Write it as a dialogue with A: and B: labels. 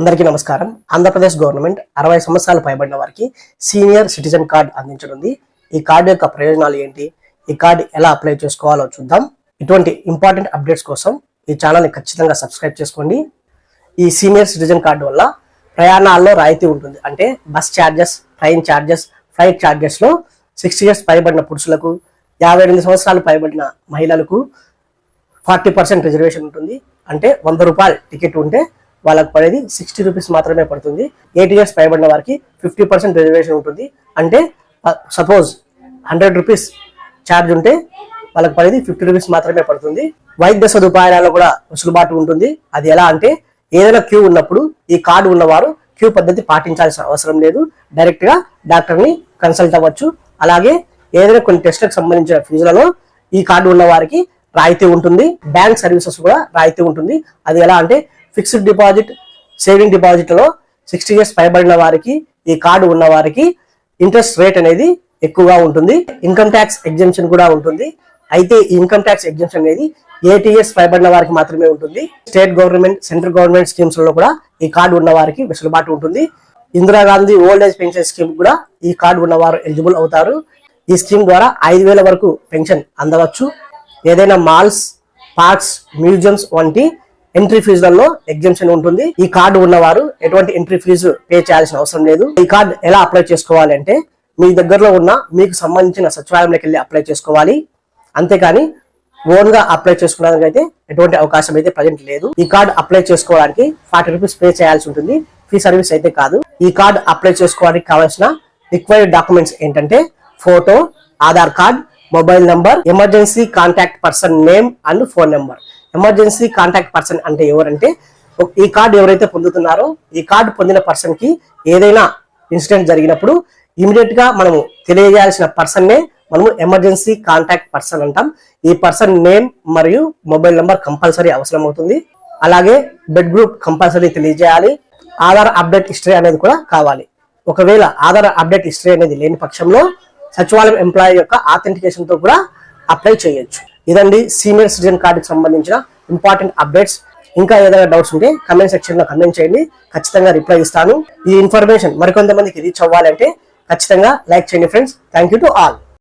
A: అందరికీ నమస్కారం. ఆంధ్రప్రదేశ్ గవర్నమెంట్ 60 సంవత్సరాలు పైబడిన వారికి సీనియర్ సిటిజన్ కార్డ్ అందించనుంది. ఈ కార్డు యొక్క ప్రయోజనాలు ఏంటి, ఈ కార్డు ఎలా అప్లై చేసుకోవాలో చూద్దాం. ఇటువంటి ఇంపార్టెంట్ అప్డేట్స్ కోసం ఈ ఛానల్ని ఖచ్చితంగా సబ్స్క్రైబ్ చేసుకోండి. ఈ సీనియర్ సిటిజన్ కార్డు వల్ల ప్రయాణాల్లో రాయితీ ఉంటుంది. అంటే bus charges, train charges, flight ఛార్జెస్లో 60 years పైబడిన పురుషులకు, 58 సంవత్సరాలు పైబడిన మహిళలకు 40% రిజర్వేషన్ ఉంటుంది. అంటే 100 రూపాయలు టికెట్ ఉంటే వాళ్ళకి పడేది 60 రూపీస్ మాత్రమే పడుతుంది. 80 years పైబడిన వారికి 50% రిజర్వేషన్ ఉంటుంది. అంటే సపోజ్ 100 రూపీస్ ఛార్జ్ ఉంటే వాళ్ళకి పడేది 50 రూపీస్ మాత్రమే పడుతుంది. వైద్య సదుపాయాలలో కూడా వెసులుబాటు ఉంటుంది. అది ఎలా అంటే ఏదైనా క్యూ ఉన్నప్పుడు ఈ కార్డు ఉన్నవారు క్యూ పద్ధతి పాటించాల్సిన అవసరం లేదు. డైరెక్ట్ గా డాక్టర్ని కన్సల్ట్ అవ్వచ్చు. అలాగే ఏదైనా కొన్ని టెస్ట్లకు సంబంధించిన ఫీజులలో ఈ కార్డు ఉన్న వారికి రాయితీ ఉంటుంది. బ్యాంక్ సర్వీసెస్ కూడా రాయితీ ఉంటుంది. అది ఎలా అంటే ఫిక్స్డ్ డిపాజిట్, సేవింగ్ డిపాజిట్లలో 60 years పైబడిన వారికి, ఈ కార్డు ఉన్న వారికి ఇంట్రెస్ట్ రేట్ అనేది ఎక్కువగా ఉంటుంది. ఇన్కమ్ ట్యాక్స్ ఎగ్జంప్షన్ కూడా ఉంటుంది. అయితే ఈ ఇన్కమ్ ట్యాక్స్ ఎగ్జంప్షన్ అనేది 80 years పైబడిన వారికి మాత్రమే ఉంటుంది. State government, central government schemes లో కూడా ఈ కార్డు ఉన్న వారికి వెసులుబాటు ఉంటుంది. Indira Gandhi old age pension scheme కూడా ఈ కార్డు ఉన్నవారు ఎలిజిబుల్ అవుతారు. ఈ స్కీమ్ ద్వారా 5,000 వరకు పెన్షన్ అందవచ్చు. ఏదైనా మాల్స్, పార్క్స్, మ్యూజియంస్ వంటి ఎంట్రీ ఫీజులలో ఎగ్జంప్షన్ ఉంటుంది. ఈ కార్డు ఉన్నవారు ఎటువంటి ఎంట్రీ ఫీజు పే చేయాల్సిన అవసరం లేదు. ఈ కార్డు ఎలా అప్లై చేసుకోవాలి అంటే మీ దగ్గరలో ఉన్న మీకు సంబంధించిన సచివాలయంలోకి వెళ్ళి అప్లై చేసుకోవాలి. అంతేకాని ఓన్ గా అప్లై చేసుకోవడానికి అయితే ఎటువంటి అవకాశం అయితే ప్రజెంట్ లేదు. ఈ కార్డు అప్లై చేసుకోవడానికి 40 రూపీస్ పే చేయాల్సి ఉంటుంది. ఫ్రీ సర్వీస్ అయితే కాదు. ఈ కార్డు అప్లై చేసుకోవడానికి కావాల్సిన రిక్వైర్డ్ డాక్యుమెంట్స్ ఏంటంటే photo, Aadhaar card, mobile number, emergency contact person name and phone number. Emergency contact person అంటే ఎవరంటే ఈ కార్డు ఎవరైతే పొందుతున్నారో ఈ కార్డు పొందిన పర్సన్ కి ఏదైనా ఇన్సిడెంట్ జరిగినప్పుడు ఇమీడియట్ గా మనము తెలియజేయాల్సిన పర్సన్ నే మనము ఎమర్జెన్సీ కాంటాక్ట్ పర్సన్ అంటాం. ఈ పర్సన్ నేమ్ మరియు మొబైల్ నంబర్ కంపల్సరీ అవసరం అవుతుంది. అలాగే బెడ్ గ్రూప్ కంపల్సరీ తెలియజేయాలి. ఆధార్ అప్డేట్ హిస్టరీ అనేది కూడా కావాలి. ఒకవేళ ఆధార్ అప్డేట్ హిస్టరీ అనేది లేని పక్షంలో సచివాలయం ఎంప్లాయీ యొక్క ఆథెంటికేషన్ తో కూడా అప్లై చేయొచ్చు. ఇదండి సీనియర్ సిటిజన్ కార్డుకి సంబంధించిన ఇంపార్టెంట్ అప్డేట్స్. ఇంకా ఏదైనా డౌట్స్ ఉంటే కమెంట్ సెక్షన్ లో కమెంట్ చేయండి, ఖచ్చితంగా రిప్లై ఇస్తాను. ఈ ఇన్ఫర్మేషన్ మరికొంతమందికి రీచ్ అవ్వాలంటే ఖచ్చితంగా లైక్ చేయండి friends. Thank you to all.